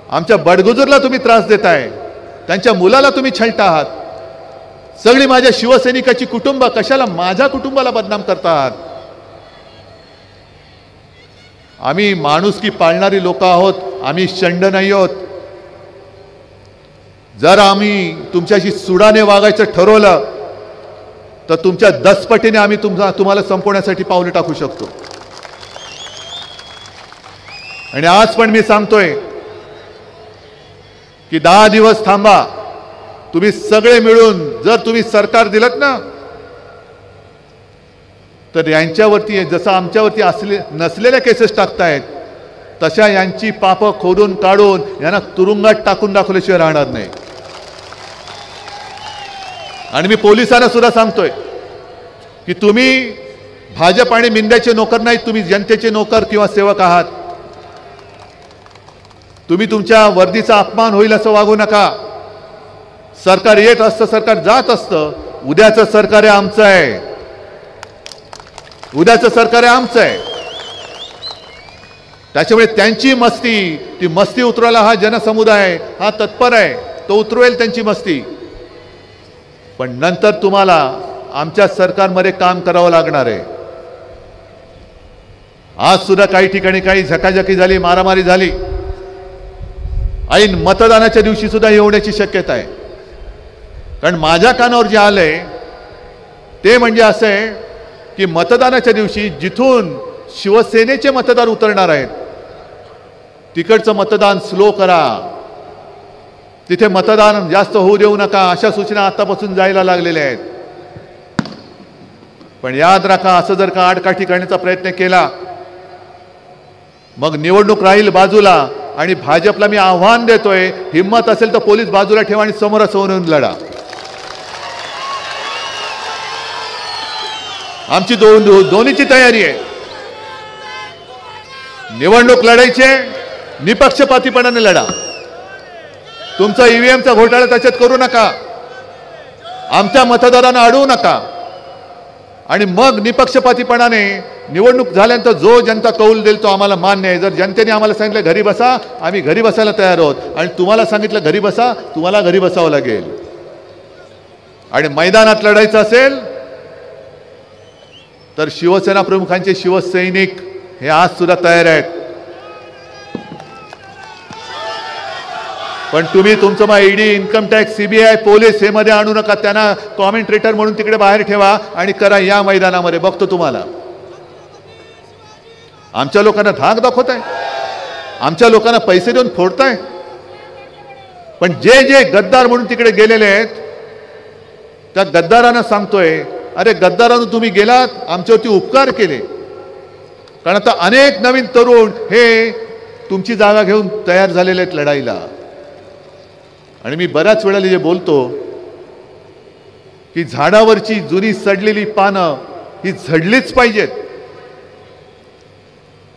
आमच्या बडगुजरला तुम्ही त्रास देताय, त्यांच्या मुलाला तुम्ही छळता आहात, सगळी माझ्या शिवसैनिकाची कुटुंब, कशाला माझ्या कुटुंबाला बदनाम करता आहात. आम्ही माणुसकी पाळणारी लोक आहोत, आम्ही शंड नाही आहोत. जर आम्ही तुमच्याशी सुडाने वागायचं ठरवलं तर तुमच्या 10 पटीने आम्ही तुम्हाला संपवण्यासाठी पावले टाकू शकतो. आणि आज पण मी सांगतोय की 10 दिवस थांबा. तुम्ही सगळे मिळून जर तुम्ही सरकार दिलत ना, तर यांच्यावरती जसं आमच्यावरती नसलेल्या केसेस टाकतायत तशा यांची पापं खोदून काढून यांना तुरुंगात टाकून दाखवल्याशिवाय राहणार नाही. आणि मी पोलिसांना सुद्धा सांगतोय की तुम्ही भाजप आणि मिंद्याचे नोकर नाहीत, तुम्ही जनतेचे नोकर किंवा सेवक आहात. तुम्ही तुमच्या वर्दीचा अपमान होईल असं वागू नका. सरकार येत असतं, सरकार जात असतं. उद्याचं सरकार आहे आमचं आहे, उद्याचं सरकार आहे आमचं आहे. त्याच्यामुळे त्यांची मस्ती, ती मस्ती उतरवायला हा जनसमुदाय हा तत्पर आहे, तो उतरवेल त्यांची मस्ती. पण नंतर तुम्हाला आमच्या सरकारमध्ये काम करावं लागणार आहे. आज सुद्धा काही ठिकाणी काही झकाझकी झाली, मारामारी झाली. ऐन मतदानाच्या दिवशी सुद्धा येण्याची शक्यता आहे. कारण माझ्या कानावर जे आलंय ते म्हणजे असं आहे की मतदानाच्या दिवशी जिथून शिवसेनेचे मतदार उतरणार आहेत तिकडचं मतदान स्लो करा, तिथे मतदान जास्त होऊ देऊ नका, अशा सूचना आतापासून जायला लागलेल्या आहेत. पण याद राखा, असं जर का आडकाठी करण्याचा प्रयत्न केला मग निवडणूक राहील बाजूला. आणि भाजपला मी आव्हान देतोय, हिम्मत असेल तर पोलीस बाजूला ठेवा आणि समोरासमोर येऊन लढा. आमची दोन्हीची तयारी आहे. निवडणूक लढायचे, निपक्षपातीपणाने लढा. तुमचा ईव्हीएमचा घोटाळा त्याच्यात करू नका, आमच्या मतदारांना अडवू नका. आणि मग निपक्षपातीपणाने निवडणूक झाल्यानंतर जो जनता कौल देईल तो आम्हाला मान्य आहे. जर जनतेने आम्हाला सांगितलं घरी बसा, आम्ही घरी बसायला तयार आहोत. आणि तुम्हाला सांगितलं घरी बसा, तुम्हाला घरी बसावं लागेल. आणि मैदानात लढायचं असेल तर शिवसेना प्रमुखांचे शिवसैनिक हे आज सुद्धा तयार आहेत. पण तुम्ही तुमचं मग ED, income tax, CBI, police हे मध्ये आणू नका. त्यांना कॉमेंट्रेटर म्हणून तिकडे बाहेर ठेवा आणि करा या मैदानामध्ये. बघतो तुम्हाला. आमच्या लोकांना धाक दाखवताय, आमच्या लोकांना पैसे देऊन फोडताय. पण जे जे गद्दार म्हणून तिकडे गेलेले आहेत त्या गद्दारांना सांगतोय, अरे गद्दारांनो तुम्ही गेलात, आमच्यावरती उपकार केले. कारण आता अनेक नवीन तरुण हे तुमची जागा घेऊन तयार झालेले आहेत लढाईला. आणि मी बऱ्याच वेळेला जे बोलतो की झाडावरची जुनी सडलेली पानं ही झडलीच पाहिजेत.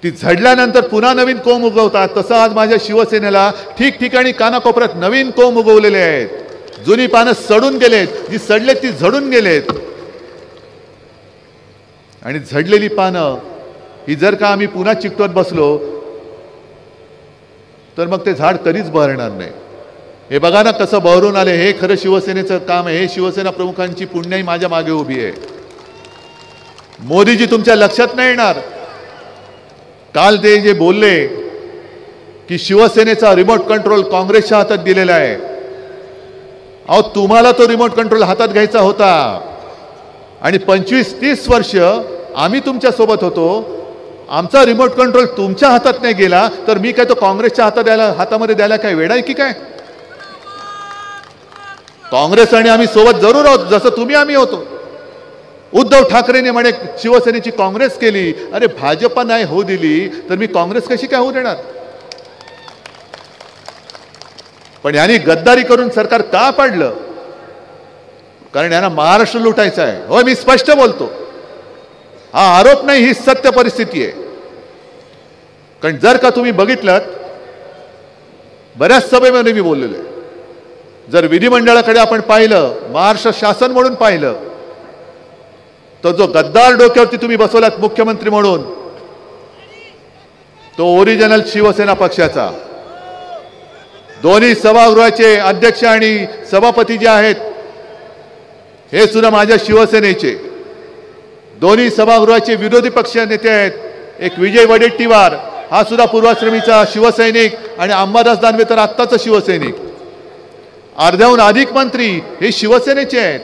ती झडल्यानंतर पुन्हा नवीन कोंब उगवतात. तसं आज माझ्या शिवसेनेला ठिकठिकाणी कानाकोपऱ्यात नवीन कोंब उगवलेले आहेत. जुनी पानं सडून गेलेत, जी सडलेत ती झडून गेलेत. आणि झडलेली पानं ही जर का आम्ही पुन्हा चिकटवत बसलो तर मग ते झाड कधीच बहरणार नाही. हे बघा ना कसं बहरून आले. हे खरं शिवसेनेचं काम आहे. हे शिवसेना प्रमुखांची पुण्याई माझ्या मागे उभी आहे. मोदीजी तुमच्या लक्षात नाही येणार. काल ते जे बोलले की शिवसेनेचा रिमोट कंट्रोल काँग्रेसच्या हातात दिलेला आहे. अहो तुम्हाला तो रिमोट कंट्रोल हातात घ्यायचा होता. आणि 25-30 वर्ष आम्ही तुमच्या सोबत होतो. आमचा रिमोट कंट्रोल तुमच्या हातात नाही गेला तर मी काय तो काँग्रेसच्या हातामध्ये द्यायला काय वेडा आहे की काय? काँग्रेस आणि आम्ही सोबत जरूर आहोत, जसं तुम्ही आम्ही होतो. उद्धव ठाकरेंनी म्हणे शिवसेनेची काँग्रेस केली. अरे भाजपा नाही होऊ दिली तर मी काँग्रेस कशी काय होऊ देणार? पण यांनी गद्दारी करून सरकार का पाडलं? कारण यांना महाराष्ट्र लुटायचा आहे. होय, मी स्पष्ट बोलतो. हा आरोप नाही, ही सत्य परिस्थिती आहे. कारण जर का तुम्ही बघितलं, बऱ्याच सभेमध्ये मी बोललेलो आहे, जर विधिमंडळाकडे आपण पाहिलं, महाराष्ट्र शासन म्हणून पाहिलं, तर जो गद्दार डोक्यावरती तुम्ही बसवलात मुख्यमंत्री म्हणून तो ओरिजिनल शिवसेना पक्षाचा. दोन्ही सभागृहाचे अध्यक्ष आणि सभापती जे आहेत हे सुद्धा माझ्या शिवसेनेचे. दोन्ही सभागृहाचे विरोधी पक्ष नेते आहेत. एक विजय वडेट्टीवार हा सुद्धा पूर्वाश्रमीचा शिवसैनिक आणि अंबादास दानवे तर आत्ताचा शिवसैनिक. अर्ध्याहून अधिक मंत्री हे शिवसेनेचे आहेत.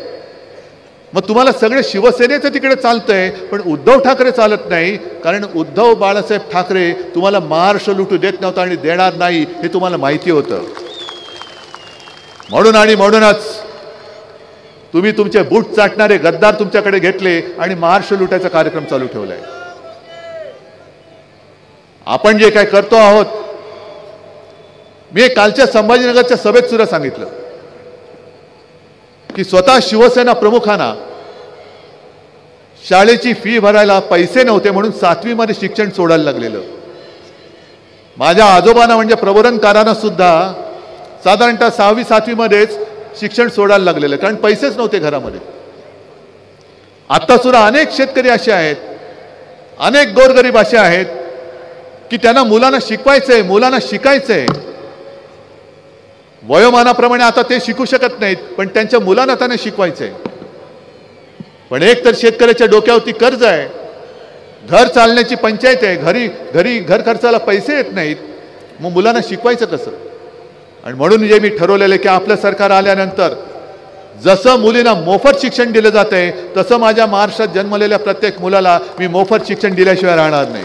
मग तुम्हाला सगळे शिवसेनेचं तिकडे चालतंय पण उद्धव ठाकरे चालत नाही. कारण उद्धव बाळासाहेब ठाकरे तुम्हाला महाराष्ट्र लुटू देत नव्हता आणि देणार नाही हे तुम्हाला माहिती होतं. म्हणूनच तुम्ही तुमचे बूट चाटणारे गद्दार तुमच्याकडे घेतले आणि महाराष्ट्र लुटायचा कार्यक्रम चालू ठेवलाय. आपण जे काय करतो आहोत, मी कालच्या संभाजीनगरच्या सभेत सुद्धा सांगितलं की स्वतः शिवसेना प्रमुखांना शाळेची फी भरायला पैसे नव्हते म्हणून 7वी मध्ये शिक्षण सोडायला लागलेलं. माझ्या आजोबांना म्हणजे प्रबोधनकारांना सुद्धा साधारणतः 6वी 7वी मध्येच शिक्षण सोडायला लागलेलं, कारण पैसेच नव्हते घरामध्ये. आता सुद्धा अनेक शेतकरी असे आहेत, अनेक गोरगरीब असे आहेत की त्यांना मुलांना शिकवायचंय, मुलांना शिकायचंय. वयोमानाप्रमाणे आता ते शिकू शकत नाहीत, पण त्यांच्या मुलांना त्यांना शिकवायचंय. पण एक तर शेतकऱ्याच्या डोक्यावरती कर्ज आहे, घर चालण्याची पंचायत आहे, घरी घर खर्चाला पैसे येत नाहीत, मग मुलांना शिकवायचं कसं? आणि म्हणून जे मी ठरवलेलं की आपलं सरकार आल्यानंतर जसं मुलींना मोफत शिक्षण दिलं जातंय तसं माझ्या महाराष्ट्रात जन्मलेल्या प्रत्येक मुलाला मी मोफत शिक्षण दिल्याशिवाय राहणार नाही.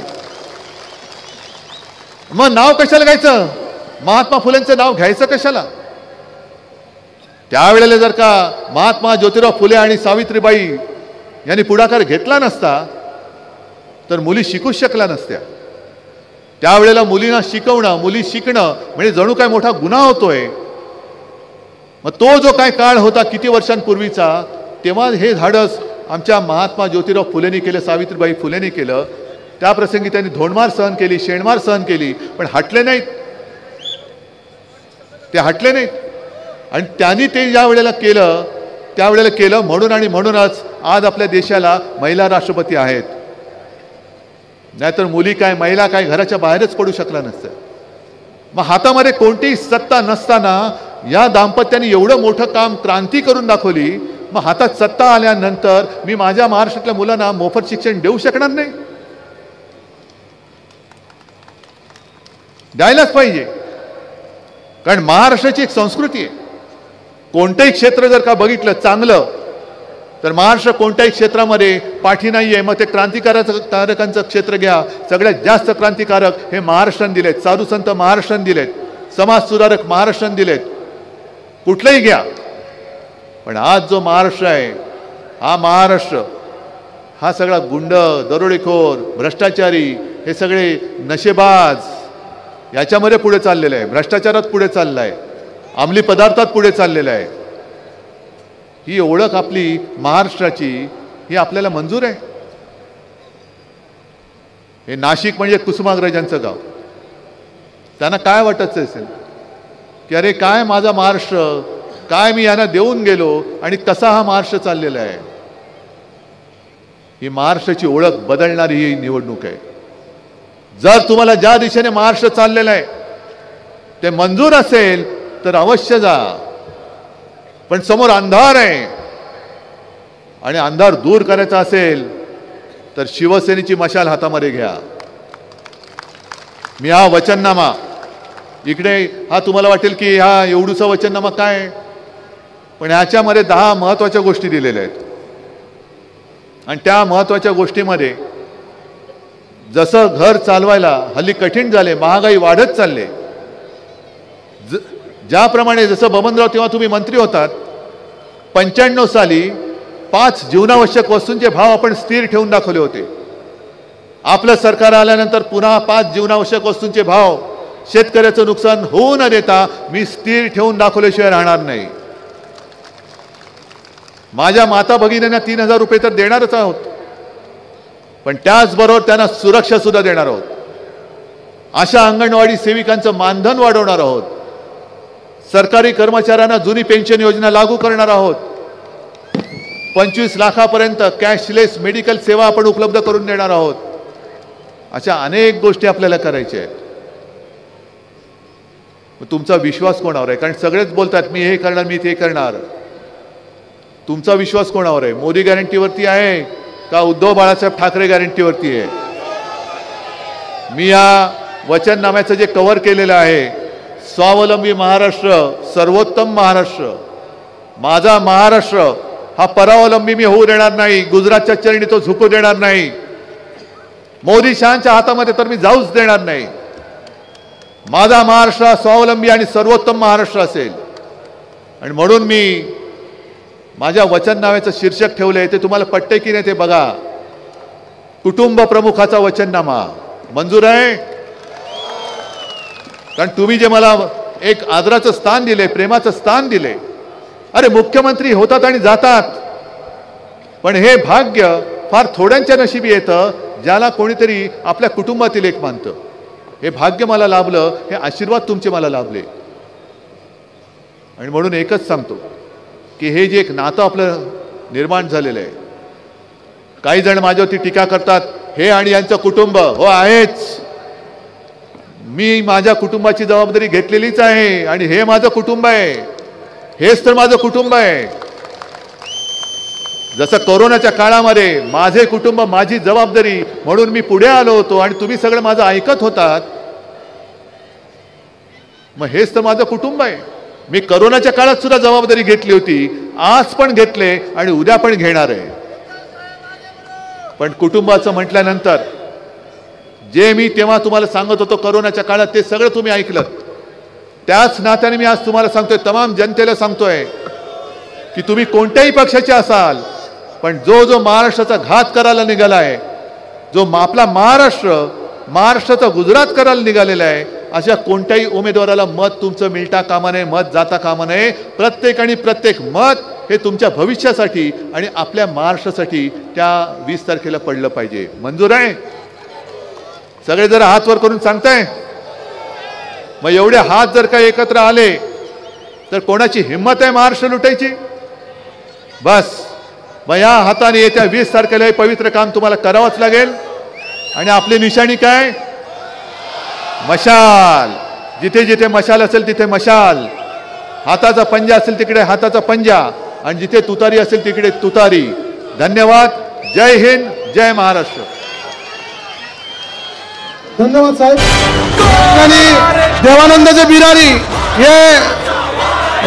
मग नाव कशाला घ्यायचं? महात्मा फुलेंचं नाव घ्यायचं कशाला? त्यावेळेला जर का महात्मा ज्योतिराव फुले आणि सावित्रीबाई यांनी पुढाकार घेतला नसता तर मुली शिकूच शकल्या नसत्या. त्यावेळेला मुलींना शिकवणं, मुली शिकणं म्हणजे जणू काय मोठा गुन्हा होतोय. मग तो जो काय काळ होता किती वर्षांपूर्वीचा, तेव्हा हे धाडस आमच्या महात्मा ज्योतिराव फुलेंनी केलं, सावित्रीबाई फुलेंनी केलं. त्या प्रसंगी त्यांनी धोंडमार सहन केली, शेणमार सहन केली, पण हटले नाहीत. ते हटले नाहीत. आणि त्यांनी ते ज्या वेळेला केलं त्यावेळेला केलं म्हणून आणि म्हणूनच आज आपल्या देशाला महिला राष्ट्रपती आहेत. नाहीतर मुली काय, महिला काय घराच्या बाहेरच पडू शकला नसतं. मग हातामध्ये कोणतीही सत्ता नसताना या दाम्पत्याने एवढं मोठं काम, क्रांती करून दाखवली. मग हातात सत्ता आल्यानंतर मी माझ्या महाराष्ट्रातल्या मुलांना मोफत शिक्षण देऊ शकणार नाही? द्यायलाच पाहिजे, कारण महाराष्ट्राची एक संस्कृती आहे. कोणतंही क्षेत्र जर का बघितलं चांगलं तर महाराष्ट्र कोणत्याही क्षेत्रामध्ये पाठी नाही आहे. मग ते क्रांतिकारकांचं क्षेत्र घ्या, सगळ्यात जास्त क्रांतिकारक हे महाराष्ट्राने दिलेत, साधुसंत महाराष्ट्राने दिलेत, समाज सुधारक महाराष्ट्राने दिलेत, कुठलंही घ्या. पण आज जो महाराष्ट्र आहे, हा महाराष्ट्र हा सगळा गुंड, दरोडेखोर, भ्रष्टाचारी, हे सगळे नशेबाज याच्यामध्ये पुढे चाललेलं आहे. भ्रष्टाचारात पुढे चाललं आहे, अंमली पदार्थात पुढे चाललेलं आहे. ही ओळख आपली महाराष्ट्राची ही आपल्याला मंजूर आहे? हे नाशिक म्हणजे कुसुमाग्रजांचं गाव. त्यांना काय वाटत असेल की अरे काय माझा महाराष्ट्र, काय मी यांना देऊन गेलो आणि कसा हा महाराष्ट्र चाललेला आहे. ही महाराष्ट्राची ओळख बदलणारी ही निवडणूक आहे. जर तुम्हाला ज्या दिशेने महाराष्ट्र चाललेला आहे ते मंजूर असेल तर अवश्य जा. पण समोर अंधार आहे आणि अंधार दूर करायचा असेल तर शिवसेनेची मशाल हातामध्ये घ्या. मी हा वचननामा इकडे, हा तुम्हाला वाटेल की हा एवढूसा वचननामा काय, पण ह्याच्यामध्ये 10 महत्त्वाच्या गोष्टी दिलेल्या आहेत. आणि त्या महत्त्वाच्या गोष्टीमध्ये जसं घर चालवायला हल्ली कठीण झाले, महागाई वाढत चालले, ज्याप्रमाणे जसं बबनराव तेव्हा तुम्ही मंत्री होतात, 95 साली 5 जीवनावश्यक वस्तूंचे भाव आपण स्थिर ठेवून दाखवले होते. आपलं सरकार आल्यानंतर पुन्हा 5 जीवनावश्यक वस्तूंचे भाव शेतकऱ्याचं नुकसान होऊ न देता मी स्थिर ठेवून दाखवल्याशिवाय राहणार नाही. माझ्या माता भगिनींना 3000 रुपये तर देणारच आहोत, पण त्याचबरोबर त्यांना सुरक्षा सुद्धा देणार आहोत. अशा अंगणवाडी सेविकांचं मानधन वाढवणार आहोत. सरकारी कर्मचाऱ्यांना जुनी पेन्शन योजना लागू करणार आहोत. 25 लाखापर्यंत कॅशलेस मेडिकल सेवा आपण उपलब्ध करून देणार आहोत. अशा अनेक गोष्टी आपल्याला करायच्या आहेत. तुमचा विश्वास कोणावर आहे? कारण सगळेच बोलतात मी हे करणार, मी ते करणार. तुमचा विश्वास कोणावर आहे? मोदी गॅरंटीवरती आहे का उद्धव बाळासाहेब ठाकरे गॅरंटीवरती आहे? मी या वचननाम्याचं जे कव्हर केलेलं आहे, स्वावलंबी महाराष्ट्र, सर्वोत्तम महाराष्ट्र, माझा महाराष्ट्र हा परावलंबी मी होऊ देणार नाही. गुजरातच्या चरणी तो झुकू देणार नाही. मोदी शहांच्या हातामध्ये तर मी जाऊच देणार नाही. माझा महाराष्ट्र हा स्वावलंबी आणि सर्वोत्तम महाराष्ट्र असेल. आणि म्हणून मी माझ्या वचननाम्याचं शीर्षक ठेवलंय, ते तुम्हाला पटते की नाही ते बघा. कुटुंब प्रमुखाचा वचननामा मंजूर आहे? कारण तुम्ही जे मला एक आदराचं स्थान दिले, प्रेमाचं स्थान दिले. अरे मुख्यमंत्री होतात आणि जातात, पण हे भाग्य फार थोड्यांच्या नशिबी येतं ज्याला कोणीतरी आपल्या कुटुंबातील एक मानतं. हे भाग्य मला लाभलं, हे आशीर्वाद तुमचे मला लाभले. आणि म्हणून एकच सांगतो की हे जे एक नातं आपलं निर्माण झालेलं आहे, काही जण माझ्यावरती टीका करतात, हे आणि यांचं कुटुंब. हो आहेच, मी माझ्या कुटुंबाची जबाबदारी घेतलेलीच आहे आणि हे माझं कुटुंब आहे, हेच तर माझं कुटुंब आहे. जसं कोरोनाच्या काळामध्ये माझे कुटुंब माझी जबाबदारी म्हणून मी पुढे आलो होतो आणि तुम्ही सगळं माझं ऐकत होतात, मग हेच तर माझं कुटुंब आहे. मी कोरोनाच्या काळात सुद्धा जबाबदारी घेतली होती, आज पण घेतले आणि उद्या पण घेणार आहे. पण कुटुंबाचं म्हटल्यानंतर जे मी तेव्हा तुम्हाला सांगत होतो कोरोनाच्या काळात, ते सगळं तुम्ही ऐकलं. त्याच नात्याने मी आज तुम्हाला सांगतोय, तमाम जनतेला सांगतोय की तुम्ही कोणत्याही पक्षाचे असाल, पण जो जो महाराष्ट्राचा घात करायला निघालाय, जो आपला महाराष्ट्राचा गुजरात करायला निघालेला आहे, अशा कोणत्याही उमेदवाराला मत तुमचं मिळता कामा नये, मत जाता कामा नये. प्रत्येक मत हे तुमच्या भविष्यासाठी आणि आपल्या महाराष्ट्रासाठी त्या 20 तारखेला पडलं पाहिजे. मंजूर आहे? सगळे जरा हात वर करून सांगताय. मग एवढे हात जर का एकत्र आले तर कोणाची हिंमत आहे महाराष्ट्र लुटायची? बस, मग या हाताने येत्या 20 तारखेला हे पवित्र काम तुम्हाला करावंच लागेल. आणि आपली निशाणी काय? मशाल. जिथे जिथे मशाल असेल तिथे मशाल, हाताचा पंजा असेल तिकडे हाताचा पंजा, आणि जिथे तुतारी असेल तिकडे तुतारी. धन्यवाद. जय हिंद, जय महाराष्ट्र. धन्यवाद साहेब. आणि देवानंदचे बिरारी हे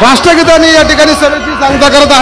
राष्ट्रगीतांनी या ठिकाणी सभेची सांगता करत आहेत.